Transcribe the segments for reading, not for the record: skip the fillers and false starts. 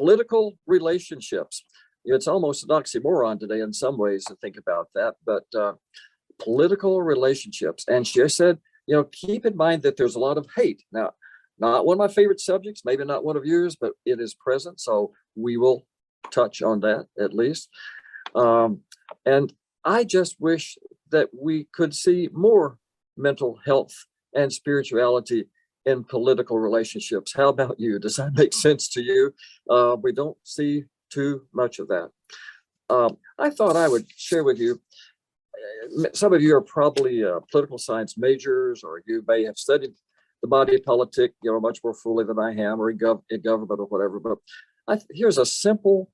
political relationships. It's almost an oxymoron today in some ways to think about that, but political relationships. And she said, keep in mind that there's a lot of hate. Now, not one of my favorite subjects, maybe not one of yours, but it is present. So we will touch on that at least. And I just wish that we could see more mental health and spirituality in political relationships. How about you? Does that make sense to you? We don't see too much of that. I thought I would share with you, some of you are probably political science majors, or you may have studied the body of politic, much more fully than I am, or in government or whatever. But here's a simple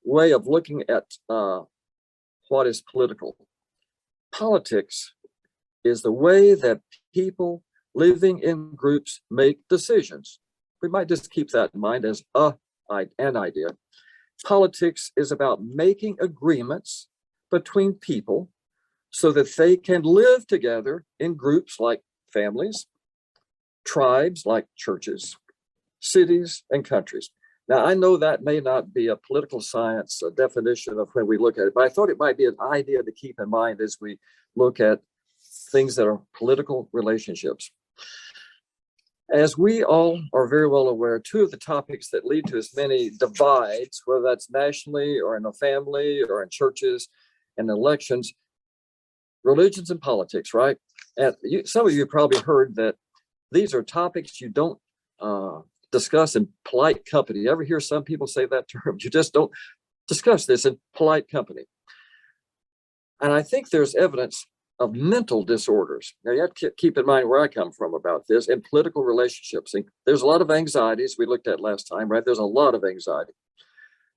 way of looking at what is political. Politics is the way that people living in groups make decisions. We might just keep that in mind as an idea. Politics is about making agreements between people so that they can live together in groups like families, tribes like churches, cities, and countries. Now, I know that may not be a political science definition of when we look at it, but I thought it might be an idea to keep in mind as we look at things that are political relationships. As we all are very well aware, two of the topics that lead to as many divides, whether that's nationally or in a family or in churches and elections, religions and politics, right? And some of you probably heard that these are topics you don't discuss in polite company. You ever hear some people say that term? You just don't discuss this in polite company. And I think there's evidence of mental disorders. Now, you have to keep in mind where I come from about this in political relationships. And there's a lot of anxieties we looked at last time, right? There's a lot of anxiety.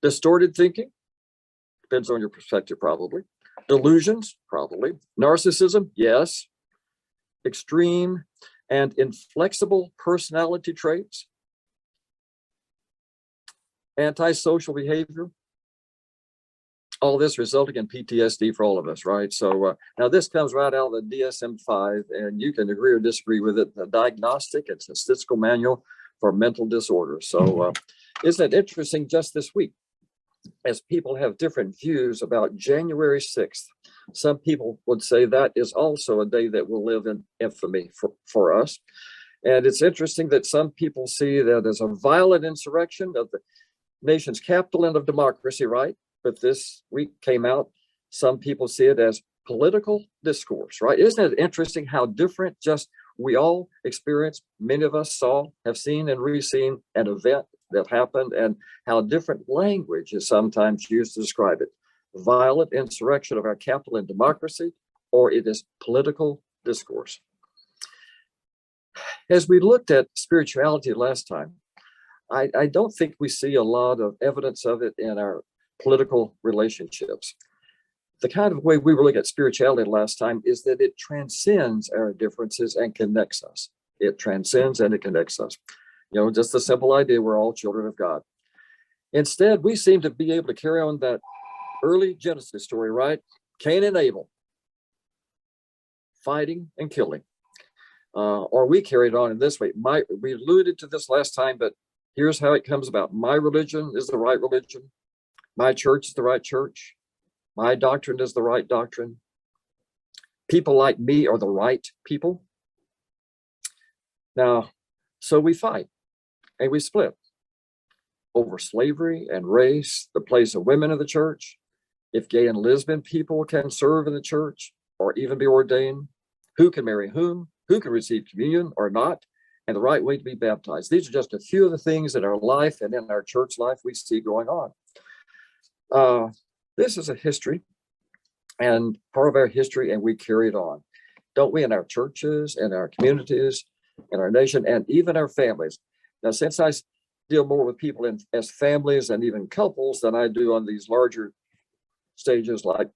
Distorted thinking, depends on your perspective, probably. Delusions, probably. Narcissism, yes. Extreme and inflexible personality traits. Antisocial behavior. All this resulting in PTSD for all of us, right? So now this comes right out of the DSM-5, and you can agree or disagree with it, the Diagnostic and Statistical Manual for Mental Disorders. So isn't it interesting just this week, as people have different views about January 6th, some people would say that is also a day that will live in infamy for us. And it's interesting that some people see that as a violent insurrection of the nation's capital and of democracy, right? But this week came out, some people see it as political discourse, right? Isn't it interesting how different just we all experienced, many of us have seen and re-seen an event that happened, and how different language is sometimes used to describe it. Violent insurrection of our capital and democracy, or it is political discourse. As we looked at spirituality last time, I don't think we see a lot of evidence of it in our political relationships. The kind of way we were looking at spirituality last time is that it transcends our differences and connects us. It transcends and it connects us. Just the simple idea we're all children of God. Instead, we seem to be able to carry on that early Genesis story, right? Cain and Abel, fighting and killing. Or we carried on in this way. We alluded to this last time, but here's how it comes about. My religion is the right religion. My church is the right church. My doctrine is the right doctrine. People like me are the right people. Now, so we fight and we split over slavery and race, the place of women in the church, if gay and lesbian people can serve in the church or even be ordained, who can marry whom can receive communion or not, and the right way to be baptized. These are just a few of the things in our life and in our church life we see going on. This is a history and part of our history, and we carry it on, don't we, in our churches, in our communities, in our nation, and even our families. Now, since I deal more with people as families and even couples than I do on these larger stages like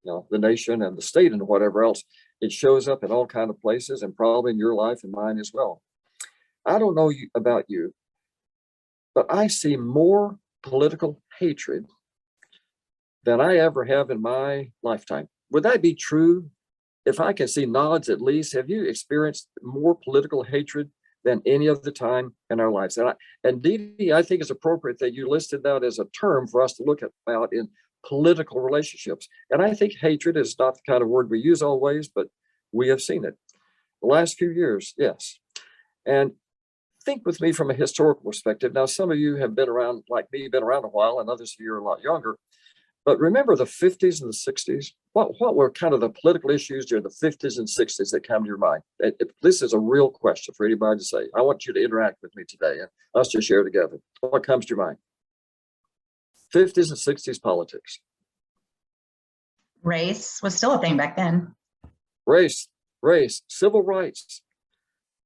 the nation and the state and whatever else, it shows up in all kinds of places, and probably in your life and mine as well. I don't know about you, but I see more political hatred than I ever have in my lifetime. Would that be true? If I can see nods at least, have you experienced more political hatred than any other time in our lives. And Dee Dee, I think it's appropriate that you listed that as a term for us to look at about in political relationships. And I think hatred is not the kind of word we use always, but we have seen it the last few years, yes. And think with me from a historical perspective. Now, some of you have been around, like me, been around a while, and others of you are a lot younger. But remember the 50s and the 60s? What were kind of the political issues during the 50s and 60s that come to your mind? This is a real question for anybody to say. I want you to interact with me today and us to share together. What comes to your mind? 50s and 60s politics. Race was still a thing back then. Race, civil rights.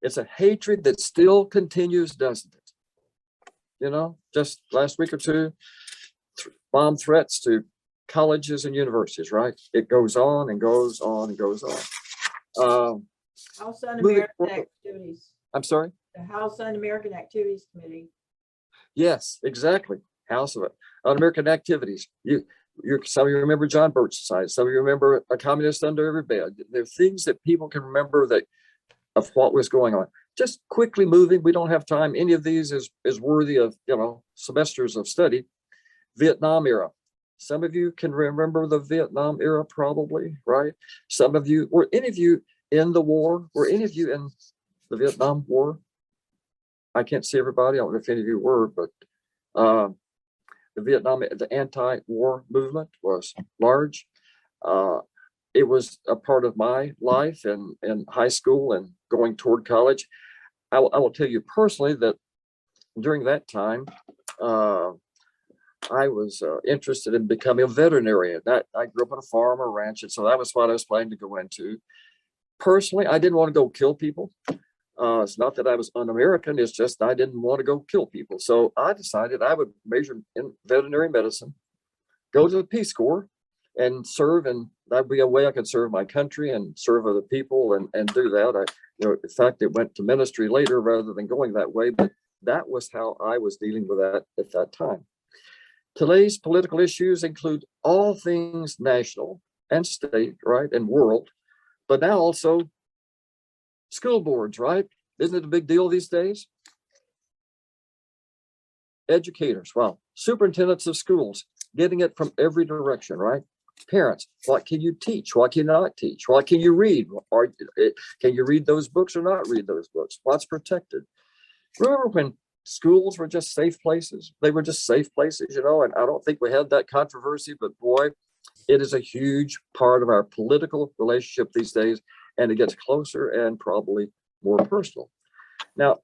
It's a hatred that still continues, doesn't it? You know, just last week or two, bomb threats to colleges and universities, right? It goes on and goes on and goes on. House Un-American Activities. I'm sorry? The House Un-American Activities Committee. Yes, exactly. House of Un-American Activities. Some of you remember John Birch Society. Some of you remember A Communist Under Every Bed. There are things that people can remember of what was going on. Just quickly moving. We don't have time. Any of these is worthy of, semesters of study. Vietnam era. Some of you can remember the Vietnam era, probably, right? Some of you, were any of you in the war? Were any of you in the Vietnam War? I can't see everybody. I don't know if any of you were, but the anti-war movement was large. It was a part of my life in high school and going toward college. I will tell you personally that during that time, I was interested in becoming a veterinarian. I grew up on a farm or ranch, and so that was what I was planning to go into. Personally, I didn't want to go kill people. It's not that I was un-American, it's just I didn't want to go kill people. So I decided I would major in veterinary medicine, go to the Peace Corps and serve, and that'd be a way I could serve my country and serve other people and do that. In fact, it went to ministry later rather than going that way, but that was how I was dealing with that at that time. Today's political issues include all things national and state, right, and world, but now also school boards, right? Isn't it a big deal these days? Educators, well, superintendents of schools, getting it from every direction, right? Parents, what can you teach? What can you not teach? What can you read? Or can you read those books or not read those books? What's protected? Remember when schools were just safe places? They were just safe places, and I don't think we had that controversy, but boy, it is a huge part of our political relationship these days, and it gets closer and probably more personal. Now,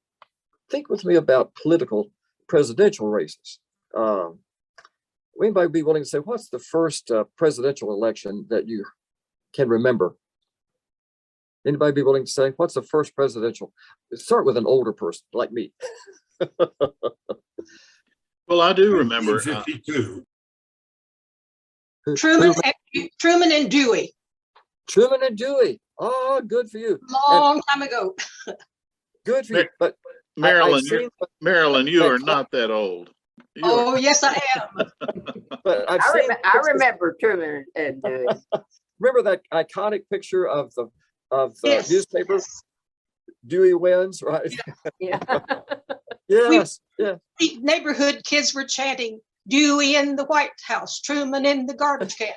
think with me about presidential races. Anybody be willing to say, what's the first presidential election that you can remember? Anybody be willing to say, what's the first presidential? Start with an older person like me. Well, I do remember. 52. Truman and Dewey. Truman and Dewey. Oh, good for you. Long time ago. Good for you. But Marilyn, you are not that old. Oh, yes, I am. But I remember Truman and Dewey. Remember that iconic picture of the Yes. newspaper? Dewey wins, right? Yeah. Yes. Yeah. The neighborhood kids were chanting, Dewey in the White House, Truman in the garbage can.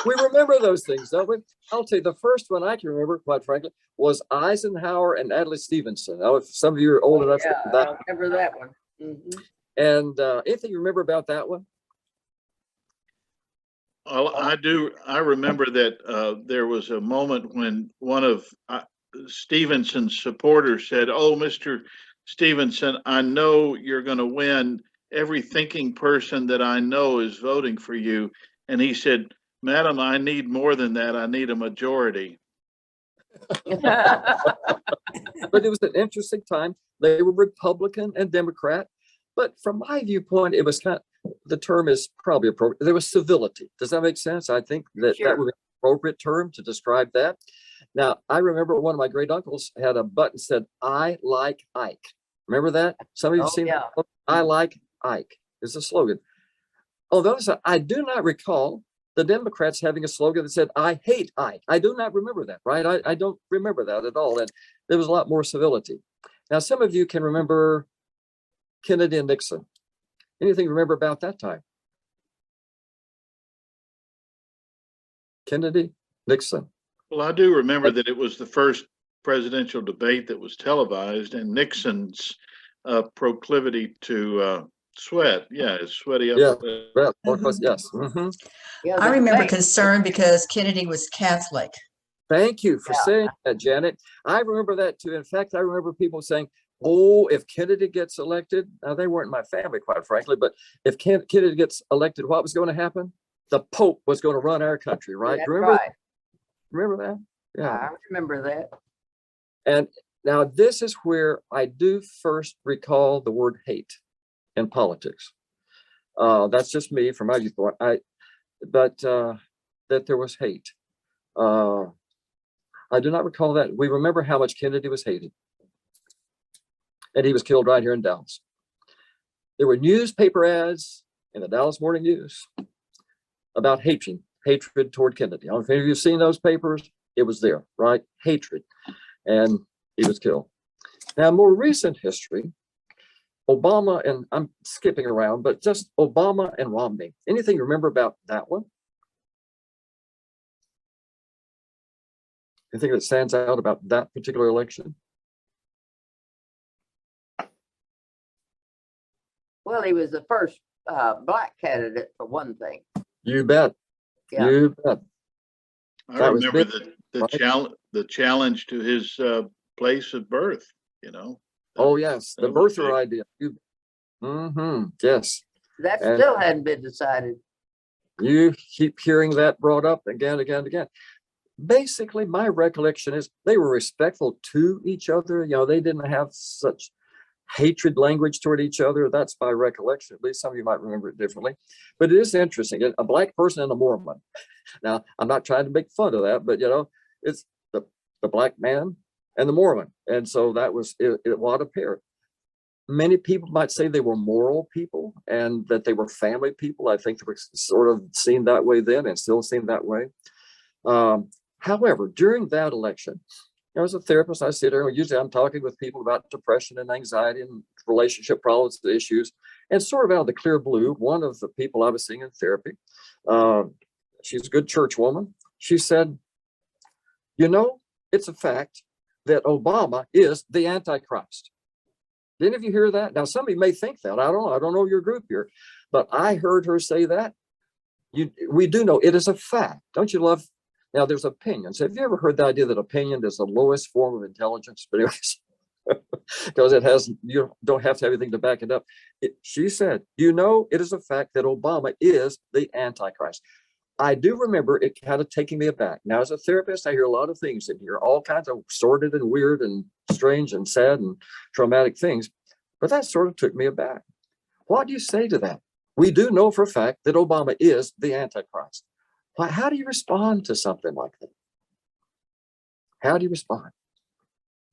We remember those things, don't we? I'll tell you, the first one I can remember, quite frankly, was Eisenhower and Adlai Stevenson. Now, if some of you are old enough Yeah, for that. I remember that one. Mm-hmm. And anything you remember about that one? Well, I do. I remember that there was a moment when one of Stevenson's supporters said, "Oh, Mr. Stevenson, I know you're going to win. Every thinking person that I know is voting for you." And he said, "Madam, I need more than that. I need a majority." But it was an interesting time. They were Republican and Democrat. But from my viewpoint, it was the term is probably appropriate. There was civility. Does that make sense? I think that Sure. that would be an appropriate term to describe that. Now, I remember one of my great uncles had a button that said, "I like Ike." Remember that? Some of you have seen yeah. that? I like Ike is a slogan. Although I do not recall the Democrats having a slogan that said, I hate I. I do not remember that, right? I don't remember that at all. And there was a lot more civility. Now, some of you can remember Kennedy and Nixon. Anything to remember about that time? Kennedy, Nixon. Well, I do remember that it was the first presidential debate that was televised, and Nixon's proclivity to sweat. Yeah, his sweaty Yeah. upper. Well, of course, yes. Mhm. Yeah, I the remember debate. concern because Kennedy was Catholic. Thank you for Yeah. saying that, Janet. I remember that too. In fact, I remember people saying, oh, if Kennedy gets elected, now they weren't my family, quite frankly, but if Kennedy gets elected, what was going to happen? The Pope was going to run our country, right? That's Remember, right. remember that? Yeah. I remember that. And now this is where I do first recall the word hate in politics. That's just me from my viewpoint. But that there was hate. I do not recall that. We remember how much Kennedy was hated. And he was killed right here in Dallas. There were newspaper ads in the Dallas Morning News about hatred toward Kennedy. I don't know if any of you have seen those papers. It was there, right? Hatred. And he was killed. Now, more recent history, Obama, and I'm skipping around, but just Obama and Romney. Anything you remember about that one? Anything that stands out about that particular election? Well, he was the first black candidate for one thing. You bet. Yeah. You bet. I That was remember big, the challenge to his place of birth. You know. Oh, yes. The That was birther idea. Yes. That And- still hadn't been decided. You keep hearing that brought up again. Basically, my recollection is they were respectful to each other. You know, they didn't have such hatred language toward each other. That's my recollection. At least some of you might remember it differently. But it is interesting. A black person and a Mormon. Now, I'm not trying to make fun of that, but, you know, it's the black man and the Mormon. And so that was what a pair. Many people might say they were moral people and that they were family people. I think they were sort of seen that way then and still seen that way. However, during that election, as a therapist, I sit there and usually I'm talking with people about depression and anxiety and relationship problems, issues, and sort of out of the clear blue, one of the people I was seeing in therapy, she's a good church woman. She said, you know, it's a fact that Obama is the Antichrist. Did any of you hear that? Now, some of you may think that. I don't know your group here, but I heard her say that. We do know it is a fact. Don't you love? Now, there's opinions. Have you ever heard the idea that opinion is the lowest form of intelligence? But anyways, because you don't have to have anything to back it up. She said, you know, it is a fact that Obama is the Antichrist. I do remember it kind of taking me aback. Now, as a therapist, I hear a lot of things in here, all kinds of sordid and weird and strange and sad and traumatic things. But that sort of took me aback. What do you say to that? We do know for a fact that Obama is the Antichrist. How do you respond to something like that? How do you respond?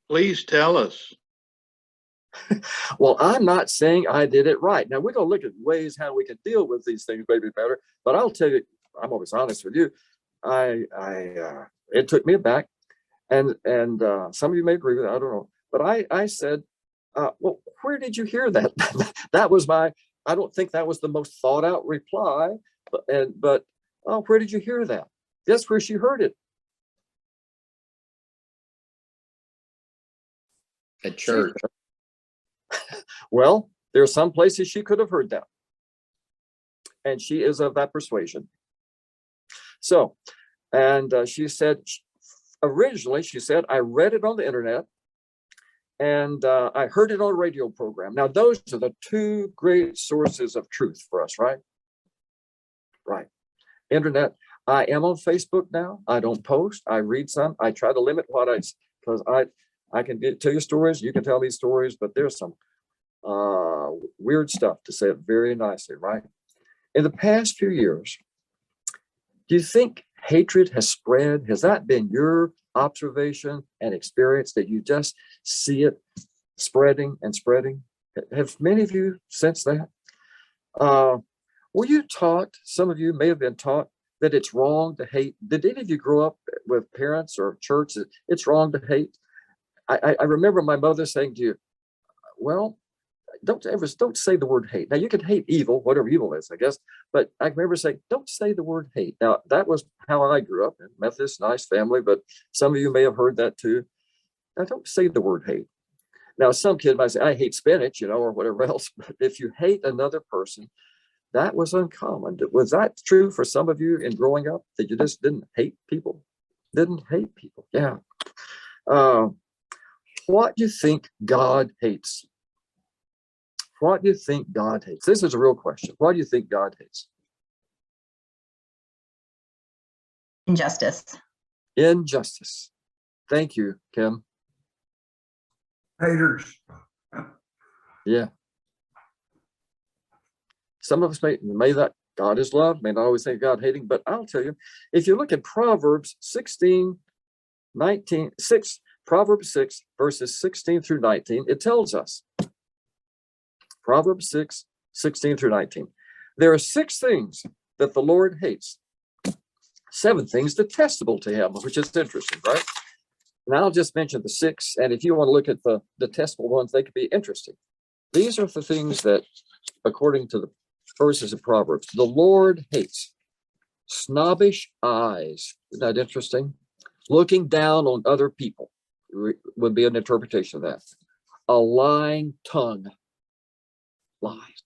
Please tell us. Well, I'm not saying I did it right. Now, we're going to look at ways how we can deal with these things maybe better. But I'll tell you, I'm always honest with you. It took me aback, and some of you may agree with it. I don't know, but I said, well, where did you hear that? That was I don't think that was the most thought out reply, but oh, where did you hear that? Guess where she heard it? At church. Well, there are some places she could have heard that, and she is of that persuasion. So, and she said, originally, she said, I read it on the internet and I heard it on a radio program. Now, those are the two great sources of truth for us, right? Right. Internet. I am on Facebook now. I don't post. I read some. I try to limit what because I can tell you stories. You can tell me stories, but there's some weird stuff, to say it very nicely, right? In the past few years, do you think hatred has spread? Has that been your observation and experience, that you just see it spreading and spreading? Have many of you sensed that? Were you taught, some of you may have been taught, that it's wrong to hate? Did any of you grow up with parents or church that it's wrong to hate? I remember my mother saying to you, well, don't say the word hate. Now you can hate evil, whatever evil is, I guess. But I remember saying, don't say the word hate. Now that was how I grew up in Methodist, nice family, but some of you may have heard that too. Now don't say the word hate. Now some kid might say, I hate spinach, or whatever else. But if you hate another person, that was uncommon. Was that true for some of you in growing up, that you just didn't hate people? Didn't hate people. Yeah. What do you think God hates? What do you think God hates? This is a real question. What do you think God hates? Injustice. Injustice. Thank you, Kim. Haters. Yeah. Some of us may that God is love, may not always think God hating, but I'll tell you, if you look at Proverbs 16, 19, 6, Proverbs 6, verses 16 through 19, it tells us, Proverbs 6, 16 through 19, there are 6 things that the Lord hates, 7 things detestable to him, which is interesting, right? And I'll just mention the 6, and if you want to look at the detestable ones, they could be interesting. These are the things that, according to the verses of Proverbs, the Lord hates: snobbish eyes. Isn't that interesting? Looking down on other people would be an interpretation of that. A lying tongue. Lies.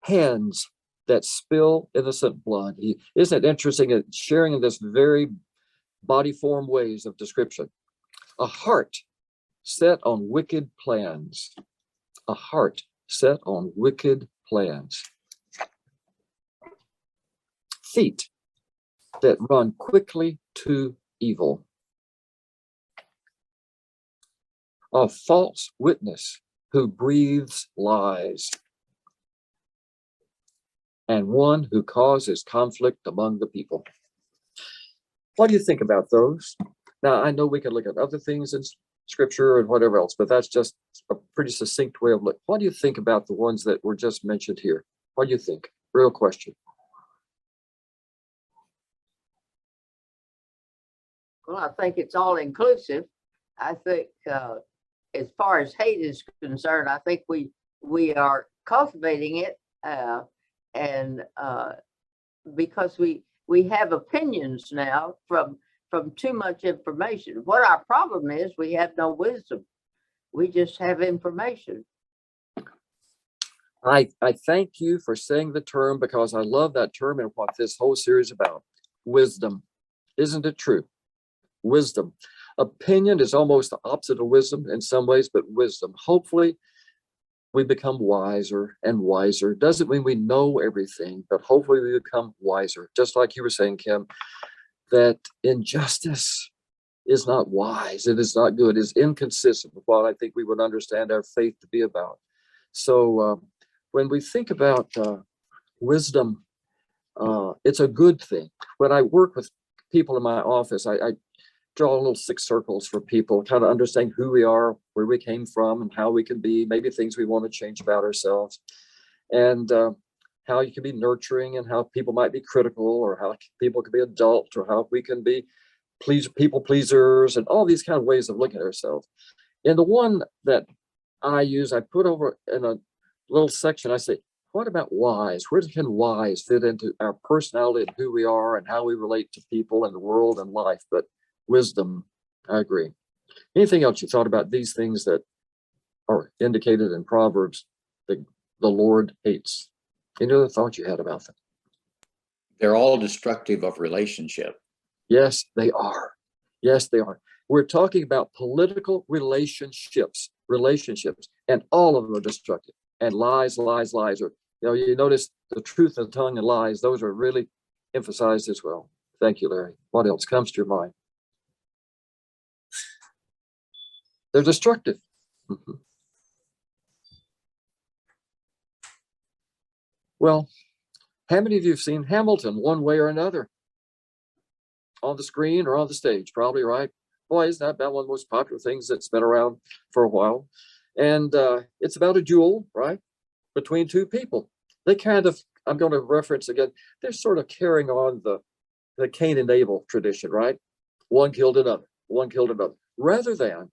Hands that spill innocent blood. Isn't it interesting at sharing in this very body form ways of description? A heart set on wicked plans. A heart set on wicked plans. Feet that run quickly to evil. A false witness who breathes lies. And one who causes conflict among the people. What do you think about those? Now, I know we can look at other things in scripture and whatever else, but that's just a pretty succinct way of looking. What do you think about the ones that were just mentioned here? What do you think? Real question. Well, I think it's all inclusive. I think as far as hate is concerned, I think we are cultivating it, and because we have opinions now from too much information. What our problem is, we have no wisdom. We just have information. I thank you for saying the term, because I love that term and what this whole series is about. Wisdom. Isn't it true? Wisdom. Opinion is almost the opposite of wisdom in some ways, but wisdom. Hopefully we become wiser and wiser. Doesn't mean we know everything, but hopefully we become wiser. Just like you were saying, Kim, that injustice is not wise. It is not good. It is inconsistent with what I think we would understand our faith to be about. So when we think about wisdom, it's a good thing. When I work with people in my office, I draw little 6 circles for people, kind of understanding who we are, where we came from, and how we can be, maybe things we want to change about ourselves, and how you can be nurturing, and how people might be critical, or how people can be adult, or how we can be people pleasers, and all these kind of ways of looking at ourselves. And the one that I use, I put over in a little section, I say, what about wise? Where can wise fit into our personality and who we are and how we relate to people and the world and life? But wisdom, I agree. Anything else you thought about these things that are indicated in Proverbs that the Lord hates? Any other thoughts you had about them? They're all destructive of relationship. Yes, they are. Yes, they are. We're talking about political relationships, and all of them are destructive. And lies. Or, you notice the truth of the tongue and lies, those are really emphasized as well. Thank you, Larry. What else comes to your mind? They're destructive. Well, how many of you have seen Hamilton one way or another? On the screen or on the stage? Probably, right? Boy, isn't that about one of the most popular things that's been around for a while? And it's about a duel, right? Between 2 people. They kind of I'm going to reference again, they're sort of carrying on the Cain and Abel tradition, right? One killed another, one killed another, rather than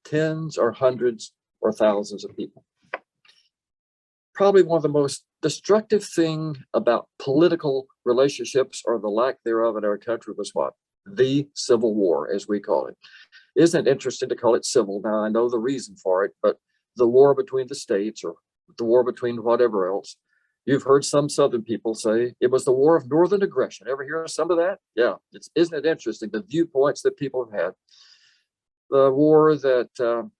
tens or hundreds or thousands of people. Probably one of the most destructive thing about political relationships, or the lack thereof in our country, was what? The Civil War, as we call it. Isn't it interesting to call it civil? Now, I know the reason for it, but the war between the states, or the war between whatever else. You've heard some Southern people say it was the war of Northern aggression. Ever hear some of that? Yeah, isn't it interesting, the viewpoints that people have had? The war that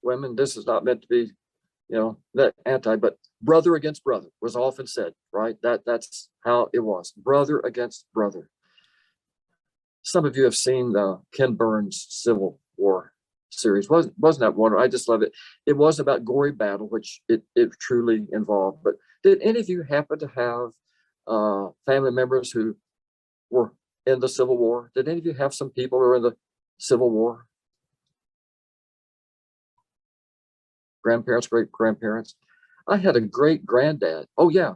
women, this is not meant to be, that but brother against brother was often said, right? That's how it was, brother against brother. Some of you have seen the Ken Burns Civil War series. Wasn't that one? I just love it. It was about gory battle, which it truly involved. But did any of you happen to have family members who were in the Civil War? Did any of you have some people who were in the Civil War? Grandparents, great grandparents. I had a great granddad. Oh yeah,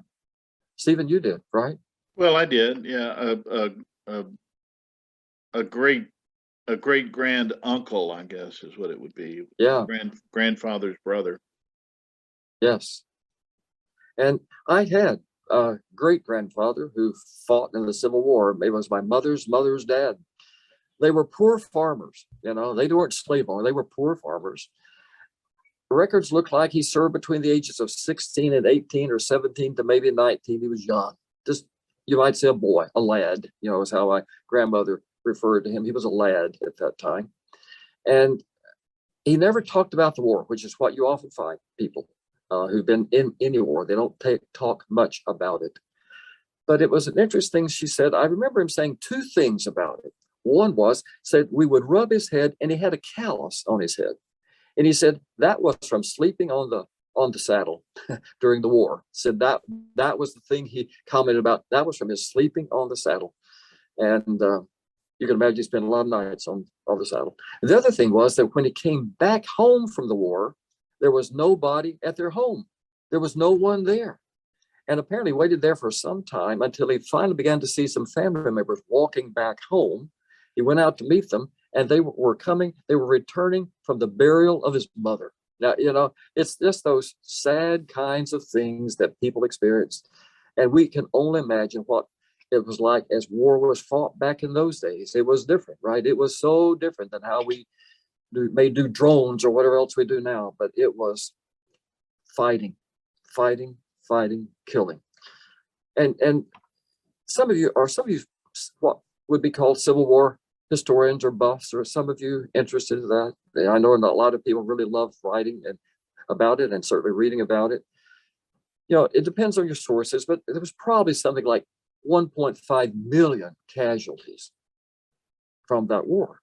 Stephen, you did, right? Well, I did. Yeah, a great grand uncle, I guess, is what it would be. Yeah. Grandfather's brother. Yes. And I had a great grandfather who fought in the Civil War. It was my mother's dad. They were poor farmers. They weren't slave owners. They were poor farmers. Records look like he served between the ages of 16 and 18, or 17 to maybe 19. He was young. Just, you might say, a boy, a lad, is how my grandmother referred to him. He was a lad at that time. And he never talked about the war, which is what you often find people who've been in any war. They don't talk much about it. But it was an interesting, she said, I remember him saying two things about it. One said we would rub his head, and he had a callus on his head. And he said that was from sleeping on the saddle during the war. Said that was the thing he commented about. That was from his sleeping on the saddle. And you can imagine he spent a lot of nights on the saddle. And the other thing was that when he came back home from the war, there was nobody at their home. There was no one there. And apparently waited there for some time until he finally began to see some family members walking back home. He went out to meet them, and they were returning from the burial of his mother. Now, it's just those sad kinds of things that people experience. And we can only imagine what it was like as war was fought back in those days. It was different, right? It was so different than how we may do drones or whatever else we do now. But it was fighting, killing. And some of you what would be called Civil War historians or buffs, or some of you interested in that. I know a lot of people really love writing about it, and certainly reading about it. It depends on your sources, but there was probably something like 1.5 million casualties from that war.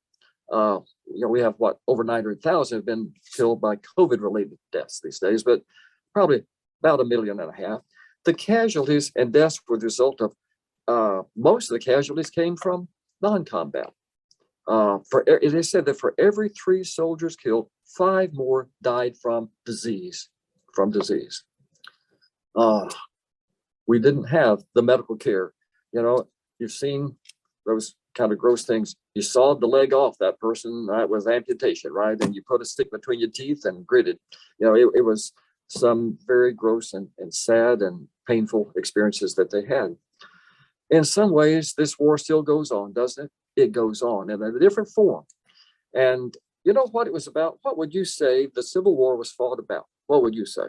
We have over 900,000 have been killed by COVID-related deaths these days, but probably about 1.5 million. The casualties and deaths were the result of most of the casualties came from non-combat. They said that for every 3 soldiers killed, 5 more died from disease. We didn't have the medical care. You've seen those kind of gross things. You sawed the leg off that person with amputation, right? And you put a stick between your teeth and gritted. It was some very gross and sad and painful experiences that they had. In some ways, this war still goes on, doesn't it? It goes on in a different form. And you know what it was about? What would you say the Civil War was fought about? What would you say?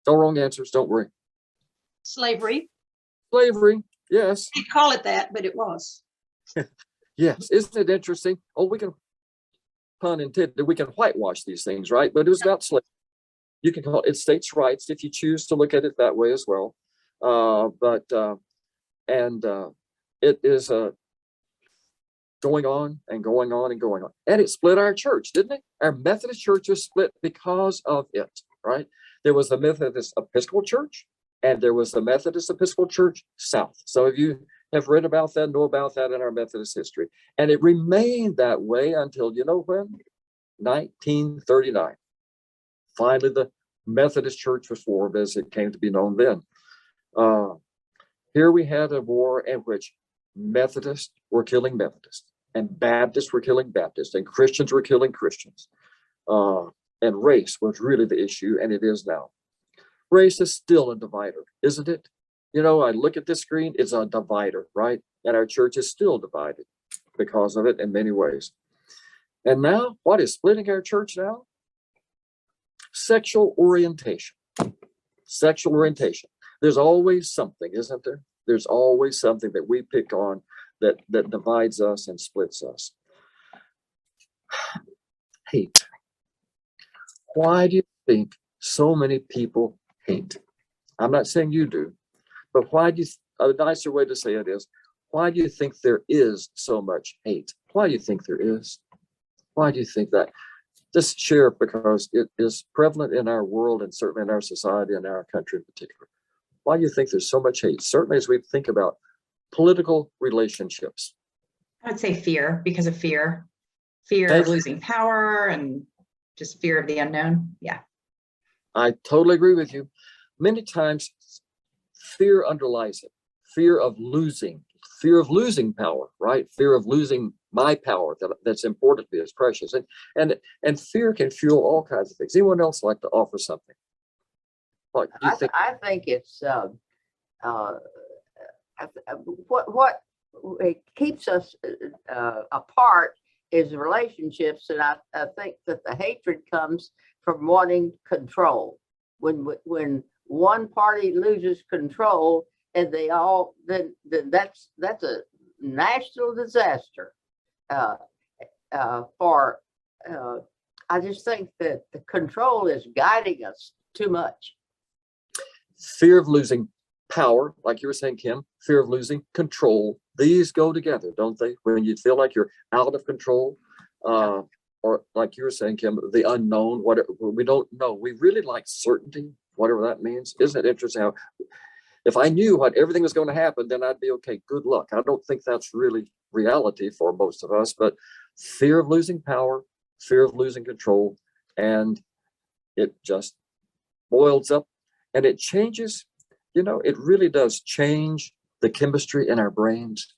No wrong answers, don't worry. Slavery. Slavery, yes. They call it that, but it was. Yes, isn't it interesting? Oh, we can, pun intended, we can whitewash these things, right? But it was about slavery. You can call it states' rights if you choose to look at it that way as well. It is going on and going on and going on. And it split our church, didn't it? Our Methodist church was split because of it, right? There was the Methodist Episcopal Church, and there was the Methodist Episcopal Church South. Some of you have read about that, know about that in our Methodist history. And it remained that way until, you know when? 1939. Finally, the Methodist Church was formed as it came to be known then. Here we had a war in which Methodists were killing Methodists, and Baptists were killing Baptists, and Christians were killing Christians. And race was really the issue, and it is now. Race is still a divider, isn't it? You know, I look at this screen, it's a divider, right? And our church is still divided because of it in many ways. And now, what is splitting our church now? Sexual orientation. Sexual orientation. There's always something, isn't there? There's always something that we pick on that divides us and splits us. Hate. Why do you think so many people hate? I'm not saying you do, but why do you, a nicer way to say it is, why do you think there is so much hate? Why do you think there is? Why do you think that? Just share it because it is prevalent in our world and certainly in our society and our country in particular. Why do you think there's so much hate? Certainly as we think about political relationships. I would say fear, because of fear. Fear of losing power and just fear of the unknown. Yeah. I totally agree with you. Many times fear underlies it. Fear of losing power, right? Fear of losing my power that's important to me, it's precious. And fear can fuel all kinds of things. Anyone else like to offer something? What do you think? I think it's what it keeps us apart is relationships, and I think that the hatred comes from wanting control. When one party loses control, and they all then that's a national disaster. I just think that the control is guiding us too much. Fear of losing power, like you were saying, Kim, fear of losing control. These go together, don't they? When you feel like you're out of control, or like you were saying, Kim, the unknown, whatever, we don't know. We really like certainty, whatever that means. Isn't it interesting how if I knew what everything was going to happen, then I'd be okay. Good luck. I don't think that's really reality for most of us, but fear of losing power, fear of losing control, and it just boils up and it changes. You know, it really does change the chemistry in our brains.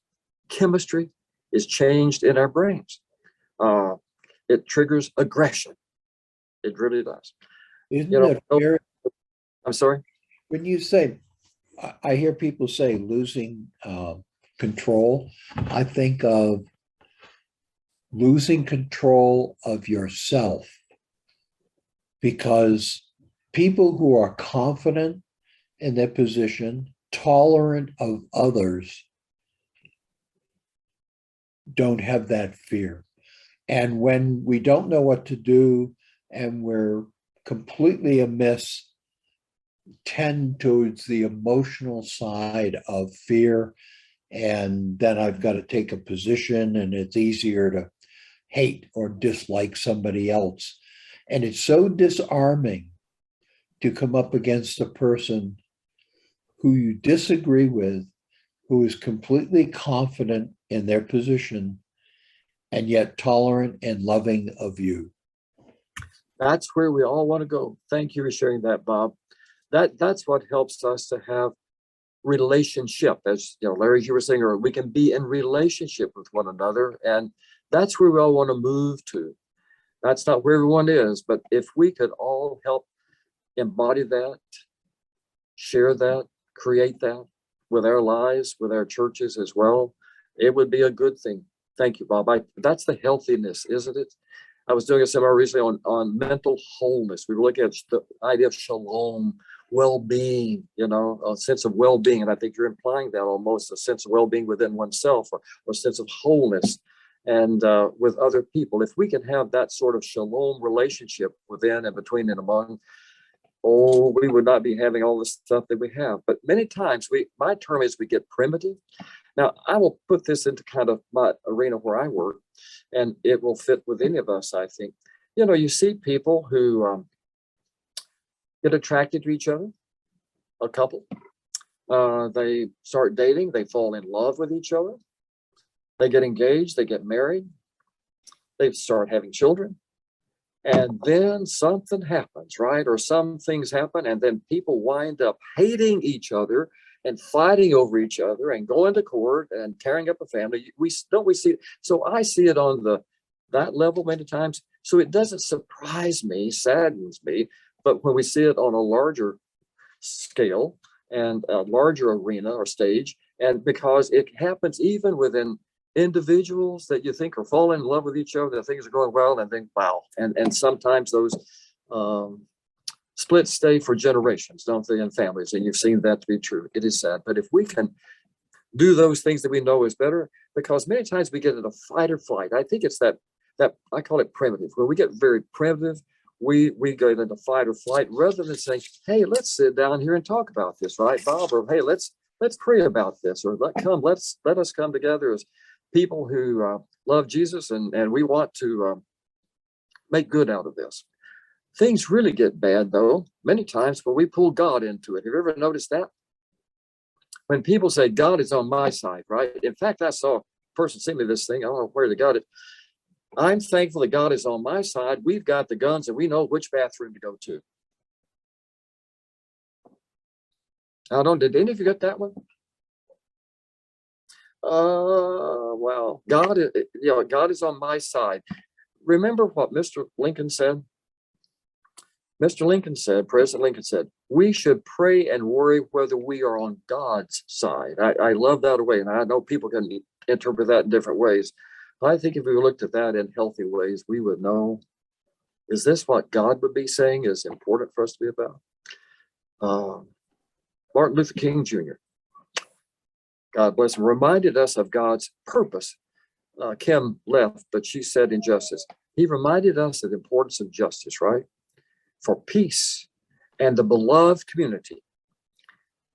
Chemistry is changed in our brains. It triggers aggression. It really does. Isn't You know, it very, I'm sorry. when you say, I hear people say losing control, I think of losing control of yourself, because people who are confident in their position, tolerant of others, don't have that fear. And when we don't know what to do and we're completely amiss, tend towards the emotional side of fear. And then I've got to take a position, and it's easier to hate or dislike somebody else. And it's so disarming to come up against a person who you disagree with, who is completely confident in their position and yet tolerant and loving of you. That's where we all want to go. Thank you for sharing that, Bob. That's what helps us to have relationship. As you know, Larry, you were saying, or we can be in relationship with one another, and that's where we all want to move to. That's not where everyone is, but if we could all help embody that, share that, create that with our lives, with our churches as well, it would be a good thing. Thank you, Bob. That's the healthiness, isn't it? I was doing a seminar recently on mental wholeness. We were looking at the idea of shalom, well-being, you know, a sense of well-being. And I think you're implying that almost, a sense of well-being within oneself, or a sense of wholeness and with other people. If we can have that sort of shalom relationship within and between and among, we would not be having all the stuff that we have. But many times my term is we get primitive. Now, I will put this into kind of my arena where I work, and it will fit with any of us, I think. You know, you see people who get attracted to each other, a couple. They start dating, they fall in love with each other. They get engaged, they get married. They start having children. And then something happens, right? Or some things happen, and then people wind up hating each other and fighting over each other and going to court and tearing up a family. We see it. So I see it on that level many times. So it doesn't surprise me, saddens me, but when we see it on a larger scale and a larger arena or stage, and because it happens even within individuals that you think are falling in love with each other, that things are going well, and then wow, and sometimes those splits stay for generations, don't they, in families? And you've seen that to be true. It is sad, but if we can do those things that we know is better, because many times we get in a fight or flight. I think it's that I call it primitive. When we get very primitive, we go into fight or flight rather than saying, hey, let's sit down here and talk about this, right, Bob? Or hey, let's pray about this, or let us come together as people who love Jesus, and we want to make good out of this. Things really get bad, though, many times when we pull God into it. Have you ever noticed that? When people say, God is on my side, right? In fact, I saw a person send me this thing. I don't know where they got it. I'm thankful that God is on my side. We've got the guns and we know which bathroom to go to. I don't, did any of you get that one? Well, God is on my side. Remember what Mr. Lincoln said? President Lincoln said, we should pray and worry whether we are on God's side. I love that way. And I know people can interpret that in different ways. I think if we looked at that in healthy ways, we would know, is this what God would be saying is important for us to be about? Martin Luther King Jr., God bless him, reminded us of God's purpose. Kim left, but she said injustice. He reminded us of the importance of justice, right? For peace and the beloved community.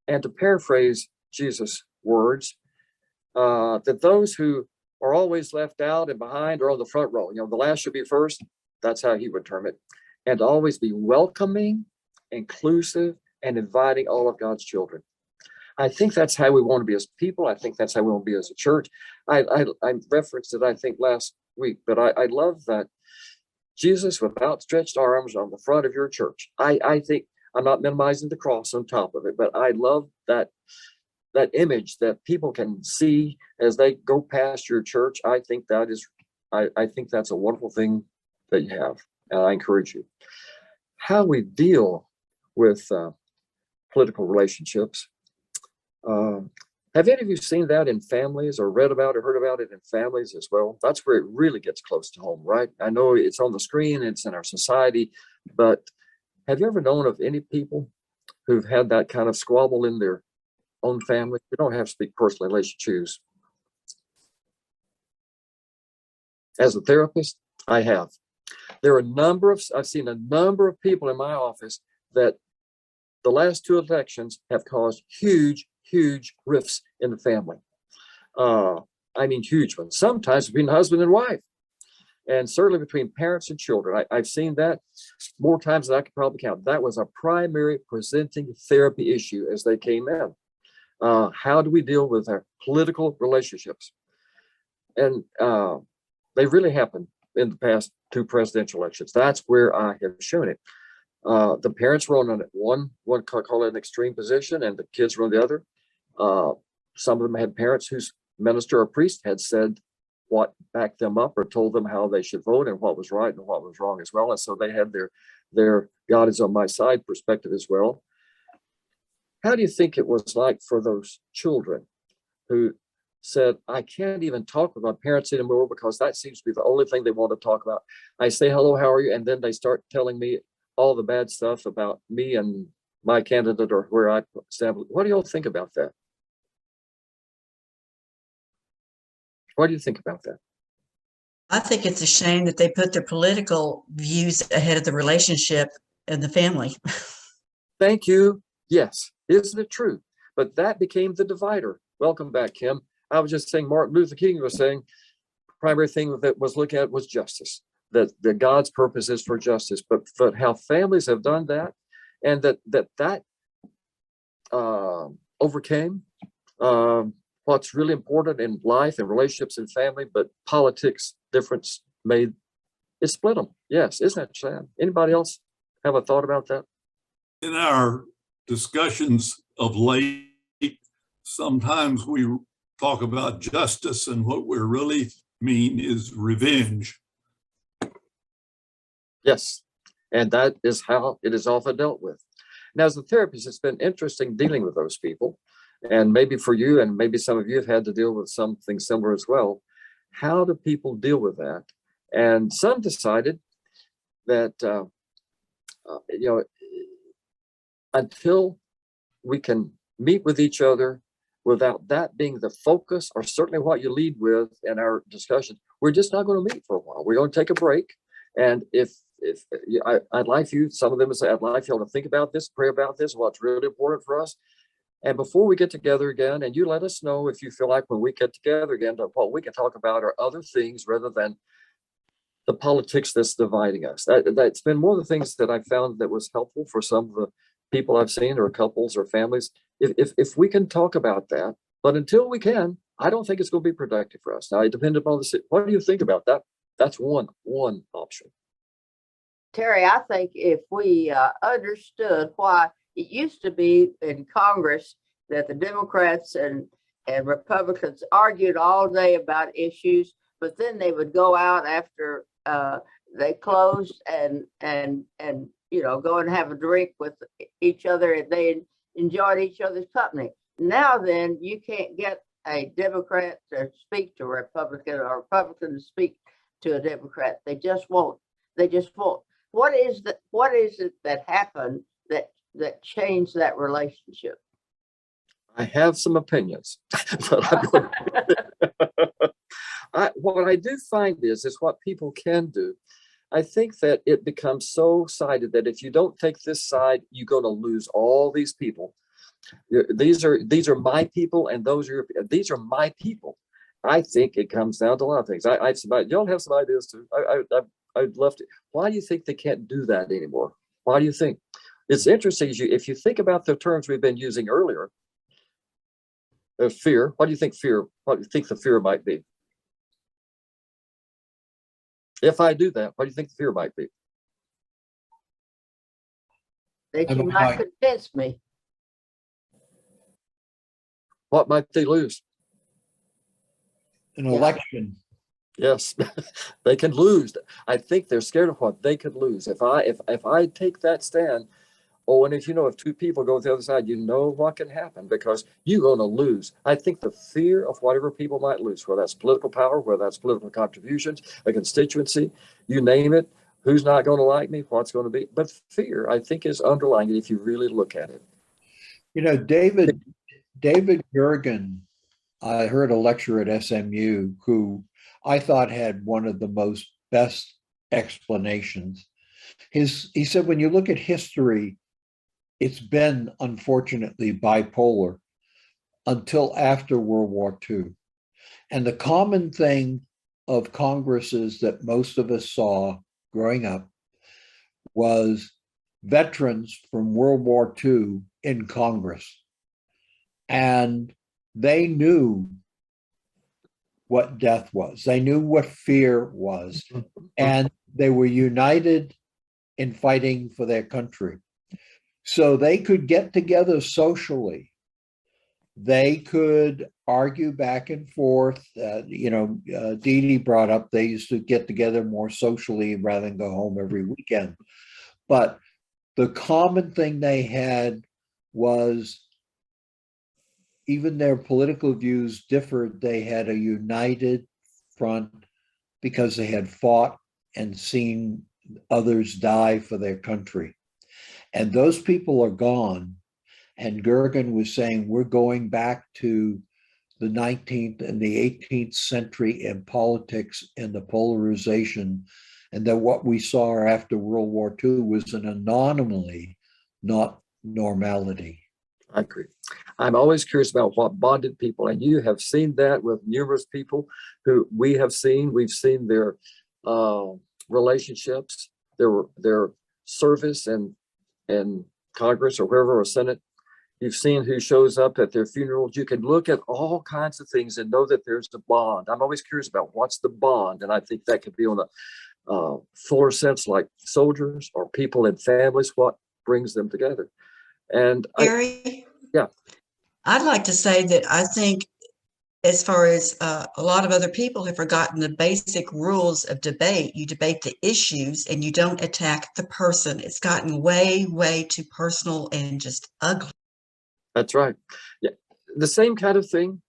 And to paraphrase Jesus' words, that those who are always left out and behind or on the front row, the last should be first. That's how he would term it. And to always be welcoming, inclusive, and inviting all of God's children. I think that's how we want to be as people. I think that's how we want to be as a church. I referenced it, I think, last week, but I love that Jesus with outstretched arms on the front of your church. I think, I'm not minimizing the cross on top of it, but I love that image that people can see as they go past your church. I think that's a wonderful thing that you have. And I encourage you. How we deal with political relationships. Have any of you seen that in families or read about or heard about it in families as well? That's where it really gets close to home, right? I know it's on the screen, it's in our society, but have you ever known of any people who've had that kind of squabble in their own family? We don't have to speak personally unless you choose. As a therapist, I have. I've seen a number of people in my office that the last two elections have caused huge rifts in the family. I mean, huge ones. Sometimes between husband and wife, and certainly between parents and children. I've seen that more times than I could probably count. That was a primary presenting therapy issue as they came in. How do we deal with our political relationships? And they really happened in the past two presidential elections. That's where I have shown it. The parents were on one call it an extreme position, and the kids were on the other. Some of them had parents whose minister or priest had said what backed them up or told them how they should vote and what was right and what was wrong as well. And so they had their God is on my side perspective as well. How do you think it was like for those children who said, I can't even talk with my parents anymore because that seems to be the only thing they want to talk about. I say, hello, how are you? And then they start telling me all the bad stuff about me and my candidate or where I stand. What do you all think about that? What do you think about that? I think it's a shame that they put their political views ahead of the relationship and the family. Thank you. Yes, isn't it true? But that became the divider. Welcome back, Kim. I was just saying Martin Luther King was saying primary thing that was looked at was justice, that God's purpose is for justice, but how families have done that, and that overcame what's really important in life and relationships and family, but politics difference made It split them. Yes, isn't that sad? Anybody else have a thought about that? In our discussions of late, sometimes we talk about justice, and what we really mean is revenge. Yes, and that is how it is often dealt with. Now, as a therapist, it's been interesting dealing with those people. And maybe for you, and maybe some of you have had to deal with something similar as well. How do people deal with that? And some decided that, until we can meet with each other without that being the focus, or certainly what you lead with in our discussion, we're just not going to meet for a while. We're going to take a break. And if I'd like you, some of them say, I'd like you all to think about this, pray about this, what's really important for us. And before we get together again, and you let us know if you feel like when we get together again, what we can talk about are other things rather than the politics that's dividing us. That's been one of the things that I found that was helpful for some of the people I've seen, or couples or families. If we can talk about that, but until we can, I don't think it's going to be productive for us. Now, it depends upon the, what do you think about that? That's one option. Terry, I think if we understood why it used to be in Congress that the Democrats and Republicans argued all day about issues, but then they would go out after they closed and go and have a drink with each other, and they enjoyed each other's company. Now then, you can't get a Democrat to speak to a Republican, or a Republican to speak to a Democrat. They just won't. They just won't. What is it that happened that changed that relationship? I have some opinions, but what I do find is what people can do. I think that it becomes so sided that if you don't take this side, you're going to lose all these people. These are my people, and these are my people. I think it comes down to a lot of things. Y'all have some ideas too. I'd love to. Why do you think they can't do that anymore? Why do you think? It's interesting. If you think about the terms we've been using earlier, fear. What do you think the fear might be? If I do that, what do you think the fear might be? That you might convince me. What might they lose? An election. Yes, they can lose. I think they're scared of what they could lose. If I take that stand, and if two people go to the other side, you know what can happen, because you're going to lose. I think the fear of whatever people might lose, whether that's political power, whether that's political contributions, a constituency, you name it, who's not going to like me, what's going to be. But fear, I think, is underlying it if you really look at it. David Gergen, I heard a lecturer at SMU who I thought had one of the most best explanations. He said, when you look at history, it's been unfortunately bipolar until after World War II. And the common thing of Congresses that most of us saw growing up was veterans from World War II in Congress. And they knew what death was. They knew what fear was. And they were united in fighting for their country. So they could get together socially. They could argue back and forth. Dee Dee brought up they used to get together more socially rather than go home every weekend. But the common thing they had was, even their political views differed, they had a united front because they had fought and seen others die for their country. And those people are gone. And Gergen was saying, we're going back to the 19th and the 18th century in politics and the polarization, and that what we saw after World War II was an anomaly, not normality. I agree. I'm always curious about what bonded people, and you have seen that with numerous people who we've seen their relationships, their service in Congress or wherever, or Senate. You've seen who shows up at their funerals. You can look at all kinds of things and know that there's a bond. I'm always curious about what's the bond, and I think that could be on fuller sense, like soldiers or people in families, what brings them together. And Gary? Yeah. I'd like to say that I think as far as a lot of other people have forgotten the basic rules of debate, you debate the issues and you don't attack the person. It's gotten way, way too personal and just ugly. That's right. Yeah. The same kind of thing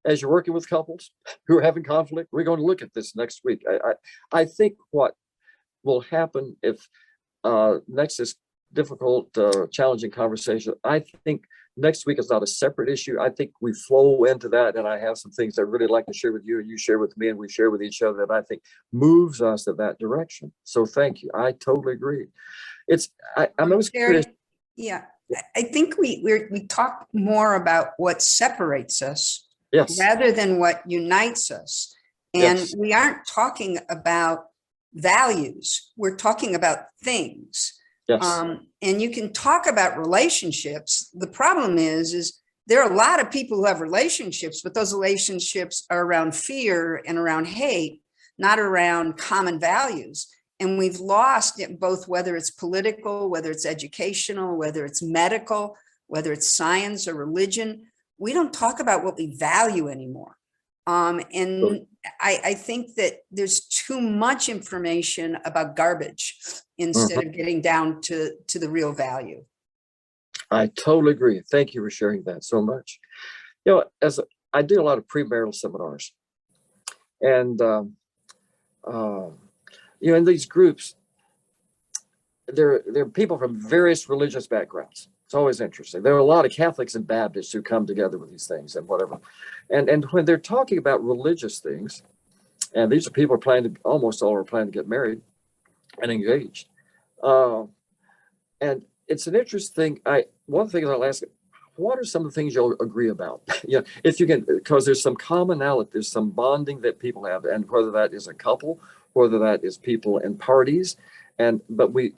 as you're working with couples who are having conflict. We're going to look at this next week. I think what will happen if next is difficult, challenging conversation. I think next week is not a separate issue. I think we flow into that, and I have some things I'd really like to share with you, and you share with me, and we share with each other that I think moves us in that direction. So thank you. I totally agree. I'm always curious. Yeah, I think we talk more about what separates us Yes. rather than what unites us. And Yes. we aren't talking about values. We're talking about things. Yes. And you can talk about relationships. The problem is there are a lot of people who have relationships, but those relationships are around fear and around hate, not around common values. And we've lost it both, whether it's political, whether it's educational, whether it's medical, whether it's science or religion. We don't talk about what we value anymore. And I think that there's too much information about garbage instead of getting down to the real value. I totally agree. Thank you for sharing that so much. You know, I do a lot of premarital seminars, and you know, in these groups, there are people from various religious backgrounds. It's always interesting. There are a lot of Catholics and Baptists who come together with these things and whatever. And when they're talking about religious things, and these are people almost all are planning to get married and engaged. And it's an interesting thing. One of the things I'll ask, what are some of the things you'll agree about? You know, if you can, because there's some commonality, there's some bonding that people have, and whether that is a couple, whether that is people in parties, but we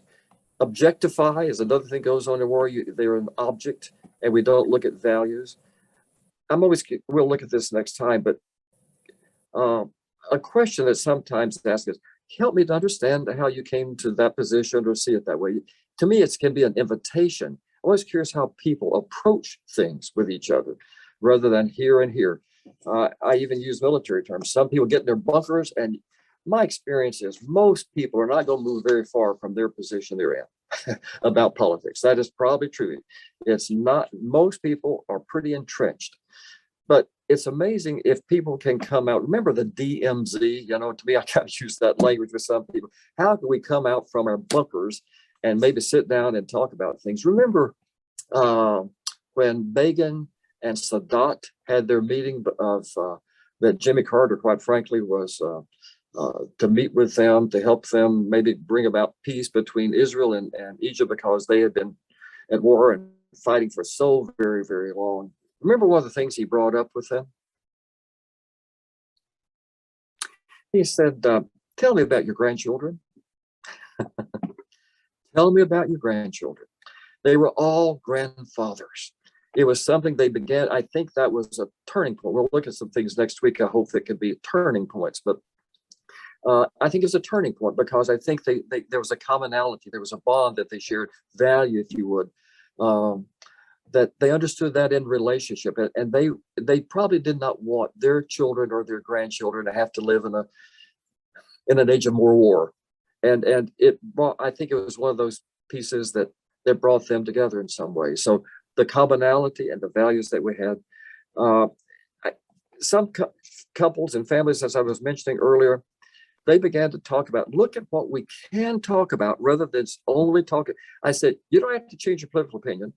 objectify is another thing goes on in war. They're an object, and we don't look at values. We'll look at this next time, but a question that sometimes asked is, help me to understand how you came to that position or see it that way. To me, it can be an invitation. I'm always curious how people approach things with each other rather than here and here. I even use military terms. Some people get in their bunkers, and my experience is most people are not going to move very far from their position they're in about politics. That is probably true. It's not, most people are pretty entrenched, but it's amazing if people can come out. Remember the DMZ, you know, to me, I kind of use that language with some people. How can we come out from our bunkers and maybe sit down and talk about things? Remember when Begin and Sadat had their meeting that Jimmy Carter, quite frankly, was to meet with them, to help them maybe bring about peace between Israel and Egypt, because they had been at war and fighting for so very, very long. Remember one of the things he brought up with them? He said, tell me about your grandchildren. Tell me about your grandchildren. They were all grandfathers. It was something they began. I think that was a turning point. We'll look at some things next week. I hope that can be turning points, but I think it's a turning point because I think there was a commonality. There was a bond that they shared, value, if you would, that they understood that in relationship. And they probably did not want their children or their grandchildren to have to live in an age of more war. And I think it was one of those pieces that brought them together in some way. So the commonality and the values that we had, some couples and families, as I was mentioning earlier, they began to talk about, look at what we can talk about rather than only talking. I said, you don't have to change your political opinion.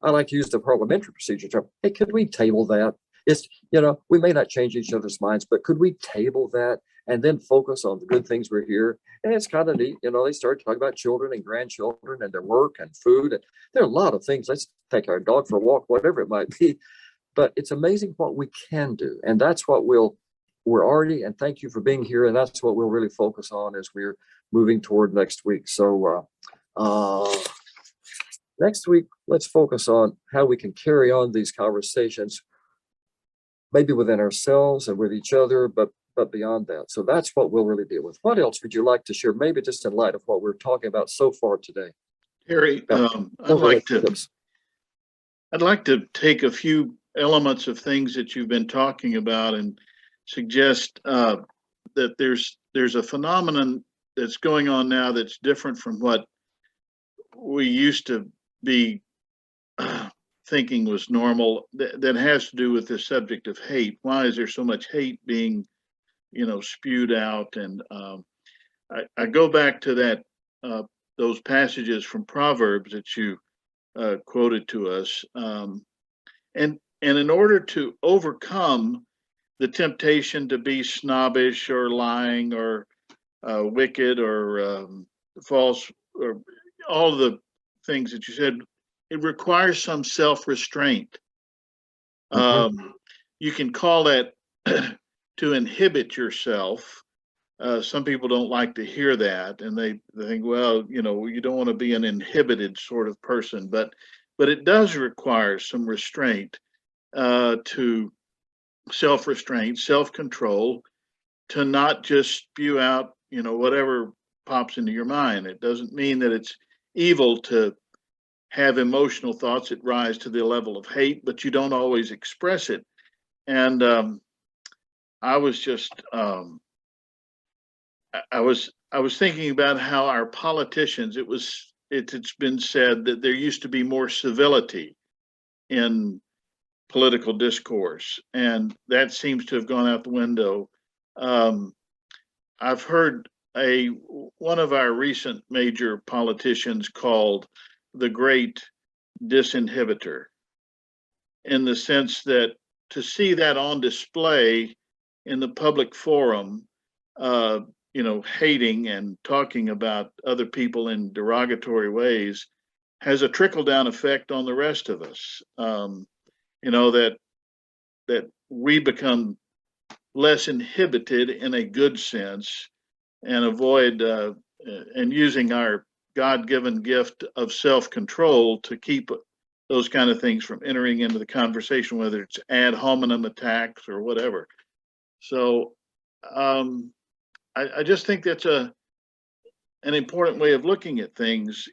I like to use the parliamentary procedure term. Hey, could we table that? It's, you know, we may not change each other's minds, but could we table that and then focus on the good things we're here? And it's kind of neat. You know, they started talking about children and grandchildren and their work and food. And there are a lot of things. Let's take our dog for a walk, whatever it might be. But it's amazing what we can do. And that's what we're already, and thank you for being here. And that's what we'll really focus on as we're moving toward next week. So next week, let's focus on how we can carry on these conversations maybe within ourselves and with each other, but beyond that. So that's what we'll really deal with. What else would you like to share? Maybe just in light of what we're talking about so far today. Harry, Relationships. I'd like to take a few elements of things that you've been talking about and suggest that there's a phenomenon that's going on now that's different from what we used to be thinking was normal, that has to do with the subject of hate. Why is there so much hate being, spewed out? And I go back to that those passages from Proverbs that you quoted to us, and in order to overcome the temptation to be snobbish or lying or wicked or false or all the things that you said, it requires some self-restraint. You can call that to inhibit yourself. Some people don't like to hear that, and they think, well, you don't want to be an inhibited sort of person, but it does require some restraint, to self-restraint, self-control, to not just spew out, whatever pops into your mind. It doesn't mean that it's evil to have emotional thoughts that rise to the level of hate, but you don't always express it. And I was just, I was thinking about how our politicians, it's been said that there used to be more civility in political discourse, and that seems to have gone out the window. I've heard one of our recent major politicians called the great disinhibitor, in the sense that to see that on display in the public forum, hating and talking about other people in derogatory ways, has a trickle-down effect on the rest of us. That we become less inhibited in a good sense, and avoid and using our God-given gift of self-control to keep those kind of things from entering into the conversation, whether it's ad hominem attacks or whatever. So I just think that's an important way of looking at things.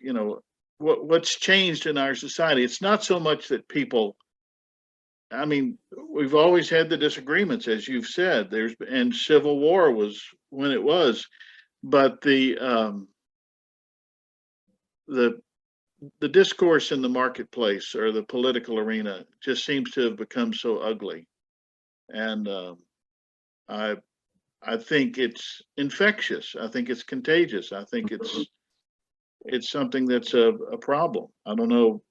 What's changed in our society. It's not so much that people, we've always had the disagreements, as you've said. And Civil War was when it was, but the discourse in the marketplace or the political arena just seems to have become so ugly. And I think it's infectious. I think it's contagious. I think it's something that's a problem. I don't know.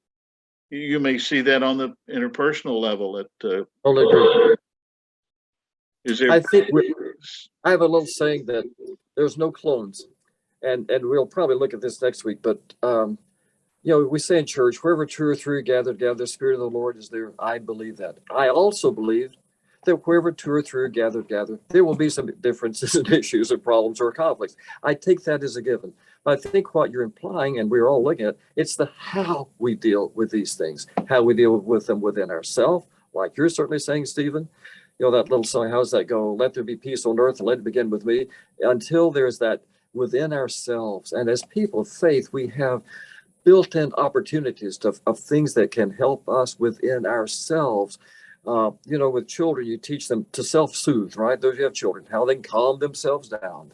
You may see that on the interpersonal level. Totally agree. Is there? I think I have a little saying that there's no clones, and we'll probably look at this next week. But we say in church, wherever two or three are gathered, the Spirit of the Lord is there. I believe that. I also believe that wherever two or three are gathered, there will be some differences and issues and problems or conflicts. I take that as a given. But I think what you're implying, and we're all looking at, it's the how we deal with these things, how we deal with them within ourselves, like you're certainly saying, Stephen. That little song, how does that go? Let there be peace on earth and let it begin with me. Until there's that within ourselves. And as people of faith, we have built-in opportunities of things that can help us within ourselves. With children, you teach them to self-soothe, right? Those you have children, how they can calm themselves down.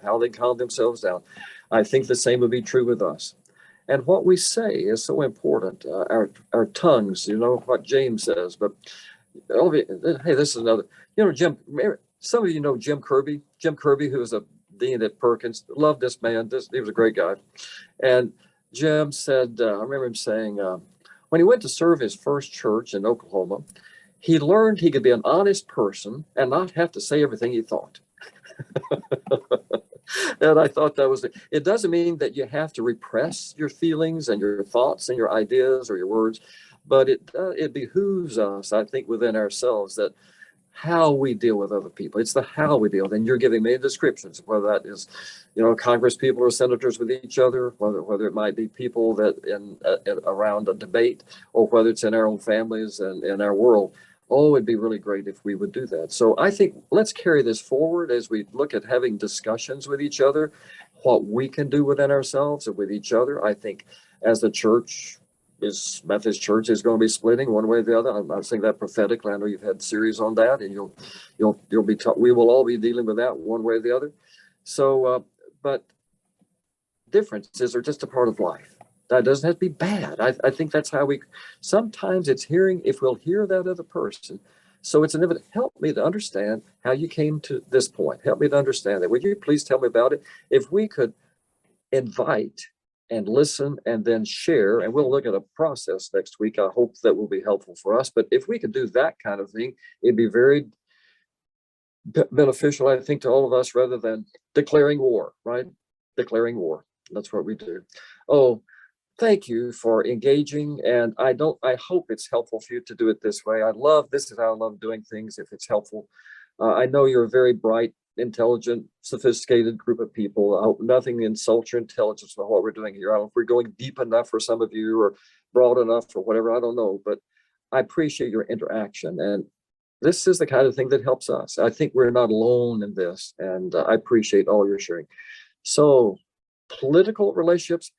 I think the same would be true with us. And what we say is so important. Our tongues, what James says. But hey, this is another. Some of you know Jim Kirby. Jim Kirby, who was a dean at Perkins. Loved this man. He was a great guy. And Jim said, I remember him saying, when he went to serve his first church in Oklahoma, he learned he could be an honest person and not have to say everything he thought. And I thought it doesn't mean that you have to repress your feelings and your thoughts and your ideas or your words, but it behooves us, I think, within ourselves that how we deal with other people. It's the how we deal. And you're giving me descriptions, whether that is, Congress people or senators with each other, whether it might be people that around a debate, or whether it's in our own families and in our world. Oh, it'd be really great if we would do that. So I think let's carry this forward as we look at having discussions with each other, what we can do within ourselves and with each other. I think as the church Methodist Church is going to be splitting one way or the other. I'm not saying that prophetically. I know you've had series on that, and you'll be we will all be dealing with that one way or the other. So, but differences are just a part of life. That doesn't have to be bad. I think that's how sometimes it's hearing, if we'll hear that other person. So it's an invitation. Help me to understand how you came to this point. Help me to understand that. Would you please tell me about it? If we could invite and listen and then share, and we'll look at a process next week. I hope that will be helpful for us. But if we could do that kind of thing, it'd be very beneficial, I think, to all of us, rather than declaring war, right? Declaring war. That's what we do. Oh, thank you for engaging. And I hope it's helpful for you to do it this way. This is how I love doing things, if it's helpful. I know you're a very bright, intelligent, sophisticated group of people. I hope nothing insults your intelligence about what we're doing here. I don't know if we're going deep enough for some of you or broad enough or whatever. I don't know, but I appreciate your interaction. And this is the kind of thing that helps us. I think we're not alone in this. And I appreciate all your sharing. So political relationships,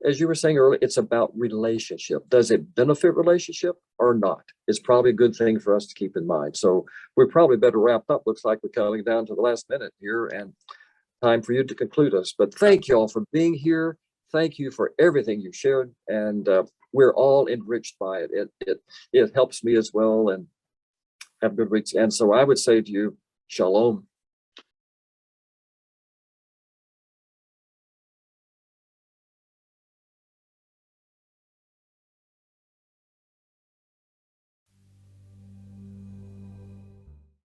as you were saying earlier, it's about relationship. Does it benefit relationship or not? It's probably a good thing for us to keep in mind. So we're probably better wrap up. Looks like we're coming down to the last minute here, and time for you to conclude us. But thank you all for being here. Thank you for everything you shared, and we're all enriched by it. It helps me as well, and have good weeks. And so I would say to you, shalom.